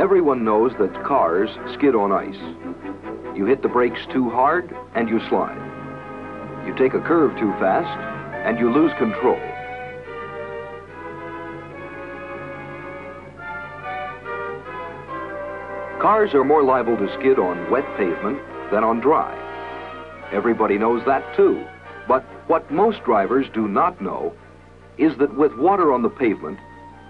Everyone knows that cars skid on ice. You hit the brakes too hard and you slide. You take a curve too fast and you lose control. Cars are more liable to skid on wet pavement than on dry. Everybody knows that too. But what most drivers do not know is that with water on the pavement,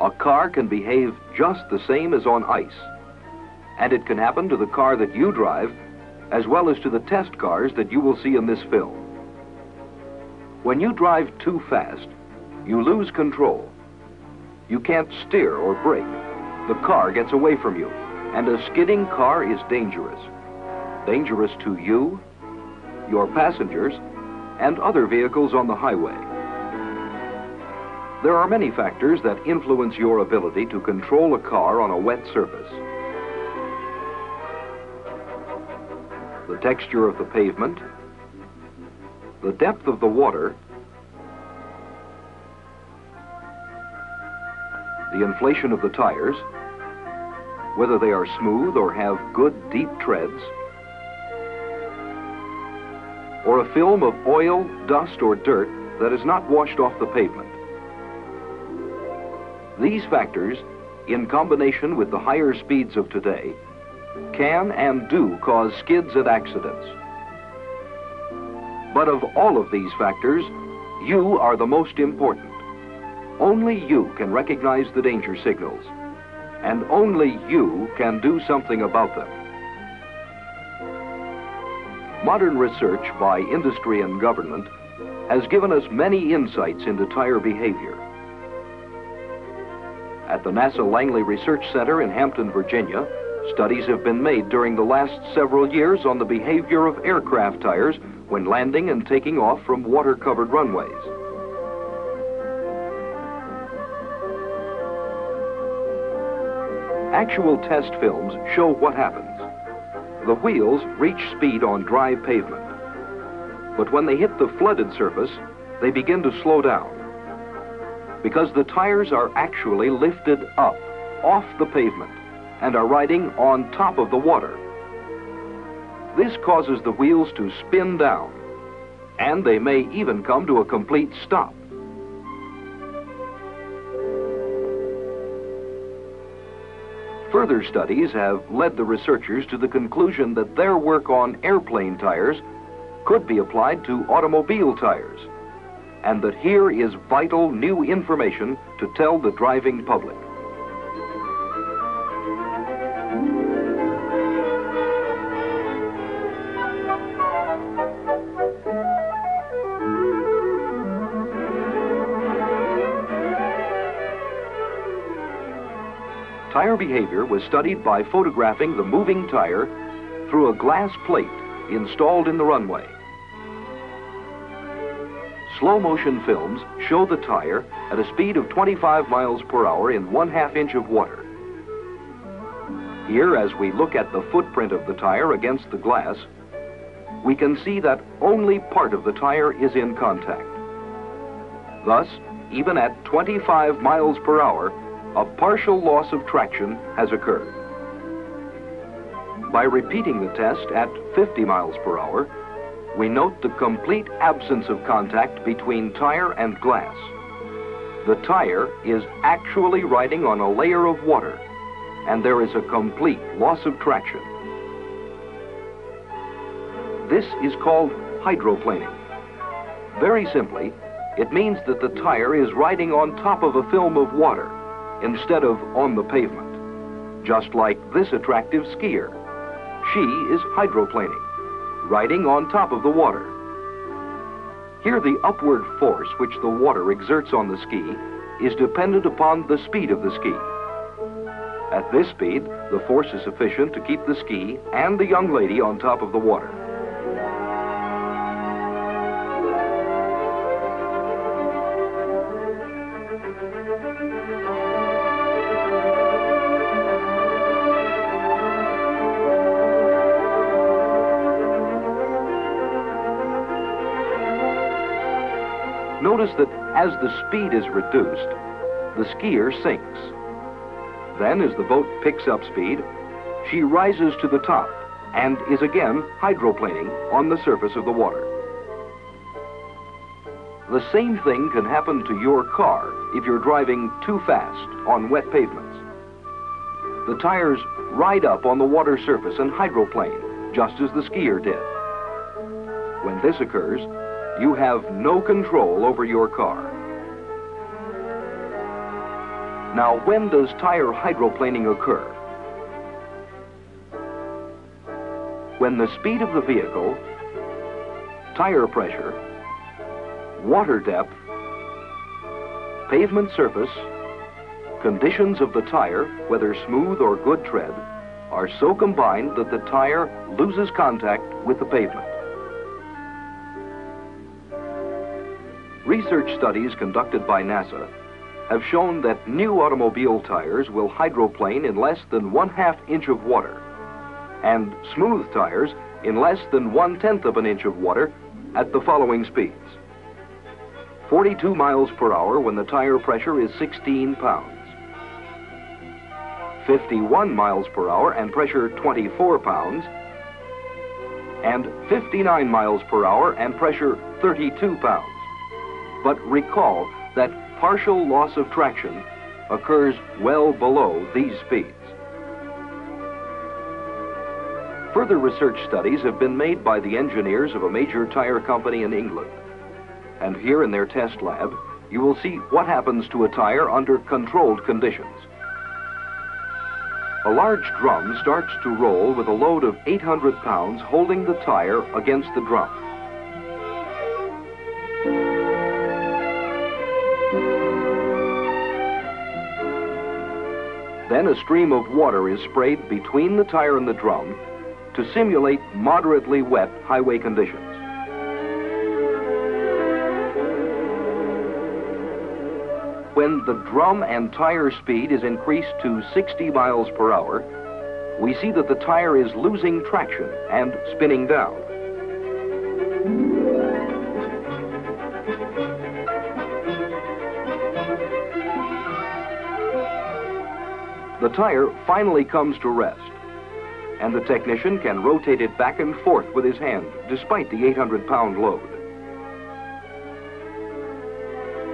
a car can behave just the same as on ice. And it can happen to the car that you drive, as well as to the test cars that you will see in this film. When you drive too fast, you lose control. You can't steer or brake. The car gets away from you, and a skidding car is dangerous. Dangerous to you, your passengers, and other vehicles on the highway. There are many factors that influence your ability to control a car on a wet surface. The texture of the pavement, the depth of the water, the inflation of the tires, whether they are smooth or have good deep treads, or a film of oil, dust, or dirt that is not washed off the pavement. These factors, in combination with the higher speeds of today, can and do cause skids and accidents. But of all of these factors, you are the most important. Only you can recognize the danger signals, and only you can do something about them. Modern research by industry and government has given us many insights into tire behavior. At the NASA Langley Research Center in Hampton, Virginia, studies have been made during the last several years on the behavior of aircraft tires when landing and taking off from water-covered runways. Actual test films show what happens. The wheels reach speed on dry pavement, but when they hit the flooded surface, they begin to slow down, because the tires are actually lifted up off the pavement and are riding on top of the water. This causes the wheels to spin down, and they may even come to a complete stop. Further studies have led the researchers to the conclusion that their work on airplane tires could be applied to automobile tires, and that here is vital new information to tell the driving public. Tire behavior was studied by photographing the moving tire through a glass plate installed in the runway. Slow motion films show the tire at a speed of 25 miles per hour in 1/2 inch of water. Here, as we look at the footprint of the tire against the glass, we can see that only part of the tire is in contact. Thus, even at 25 miles per hour, a partial loss of traction has occurred. By repeating the test at 50 miles per hour, we note the complete absence of contact between tire and glass. The tire is actually riding on a layer of water, and there is a complete loss of traction. This is called hydroplaning. Very simply, it means that the tire is riding on top of a film of water instead of on the pavement, just like this attractive skier. She is hydroplaning, riding on top of the water. Here, the upward force which the water exerts on the ski is dependent upon the speed of the ski. At this speed, the force is sufficient to keep the ski and the young lady on top of the water. Notice that as the speed is reduced, the skier sinks. Then, as the boat picks up speed, she rises to the top and is again hydroplaning on the surface of the water. The same thing can happen to your car if you're driving too fast on wet pavements. The tires ride up on the water surface and hydroplane, just as the skier did. When this occurs, you have no control over your car. Now, when does tire hydroplaning occur? When the speed of the vehicle, tire pressure, water depth, pavement surface, conditions of the tire, whether smooth or good tread, are so combined that the tire loses contact with the pavement. Research studies conducted by NASA have shown that new automobile tires will hydroplane in less than 1/2 inch of water, and smooth tires in less than 1/10 of an inch of water at the following speeds: 42 miles per hour when the tire pressure is 16 pounds, 51 miles per hour and pressure 24 pounds, and 59 miles per hour and pressure 32 pounds. But recall that partial loss of traction occurs well below these speeds. Further research studies have been made by the engineers of a major tire company in England. And here in their test lab, you will see what happens to a tire under controlled conditions. A large drum starts to roll with a load of 800 pounds holding the tire against the drum. Then a stream of water is sprayed between the tire and the drum to simulate moderately wet highway conditions. When the drum and tire speed is increased to 60 miles per hour, we see that the tire is losing traction and spinning down. The tire finally comes to rest, and the technician can rotate it back and forth with his hand despite the 800-pound load.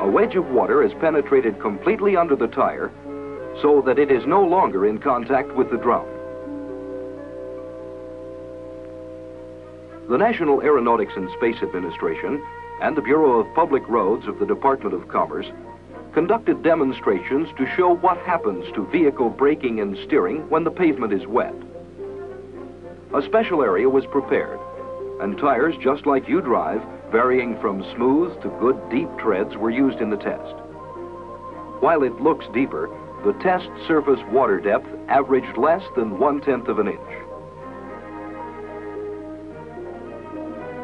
A wedge of water has penetrated completely under the tire so that it is no longer in contact with the drum. The National Aeronautics and Space Administration and the Bureau of Public Roads of the Department of Commerce conducted demonstrations to show what happens to vehicle braking and steering when the pavement is wet. A special area was prepared, and tires just like you drive, varying from smooth to good deep treads, were used in the test. While it looks deeper, the test surface water depth averaged less than 1/10 of an inch.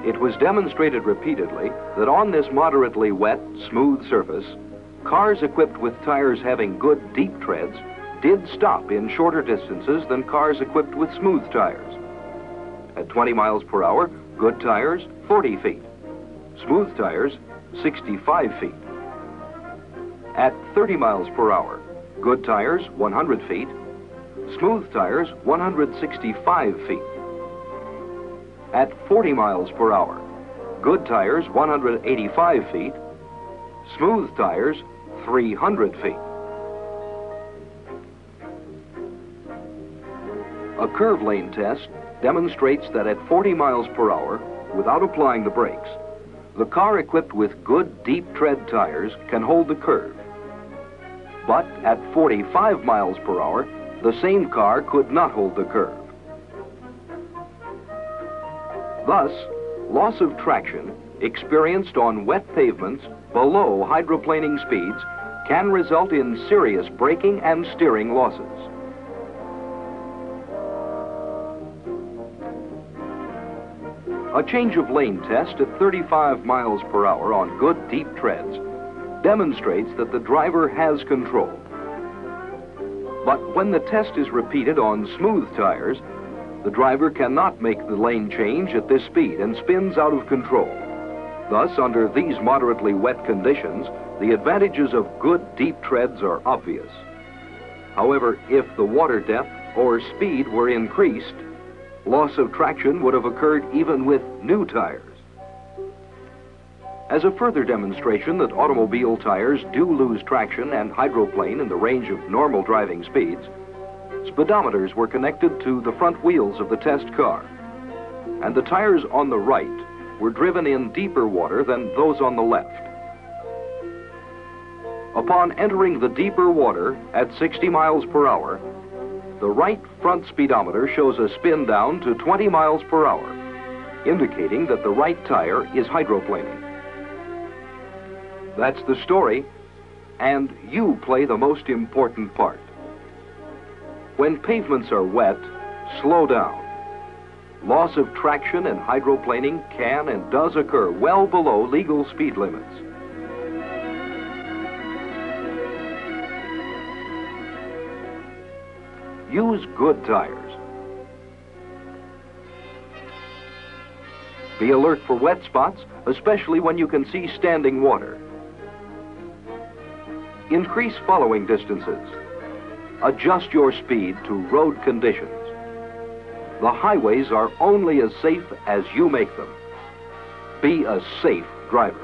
It was demonstrated repeatedly that on this moderately wet, smooth surface, cars equipped with tires having good deep treads did stop in shorter distances than cars equipped with smooth tires. At 20 miles per hour, good tires, 40 feet. Smooth tires, 65 feet. At 30 miles per hour, good tires, 100 feet. Smooth tires, 165 feet. At 40 miles per hour, good tires, 185 feet. Smooth tires, 300 feet. A curve lane test demonstrates that at 40 miles per hour, without applying the brakes, the car equipped with good deep tread tires can hold the curve. But at 45 miles per hour, the same car could not hold the curve. Thus, loss of traction experienced on wet pavements below hydroplaning speeds can result in serious braking and steering losses. A change of lane test at 35 miles per hour on good deep treads demonstrates that the driver has control. But when the test is repeated on smooth tires, the driver cannot make the lane change at this speed and spins out of control. Thus, under these moderately wet conditions, the advantages of good deep treads are obvious. However, if the water depth or speed were increased, loss of traction would have occurred even with new tires. As a further demonstration that automobile tires do lose traction and hydroplane in the range of normal driving speeds, speedometers were connected to the front wheels of the test car, and the tires on the right were driven in deeper water than those on the left. Upon entering the deeper water at 60 miles per hour, the right front speedometer shows a spin down to 20 miles per hour, indicating that the right tire is hydroplaning. That's the story, and you play the most important part. When pavements are wet, slow down. Loss of traction and hydroplaning can and does occur well below legal speed limits. Use good tires. Be alert for wet spots, especially when you can see standing water. Increase following distances. Adjust your speed to road conditions. The highways are only as safe as you make them. Be a safe driver.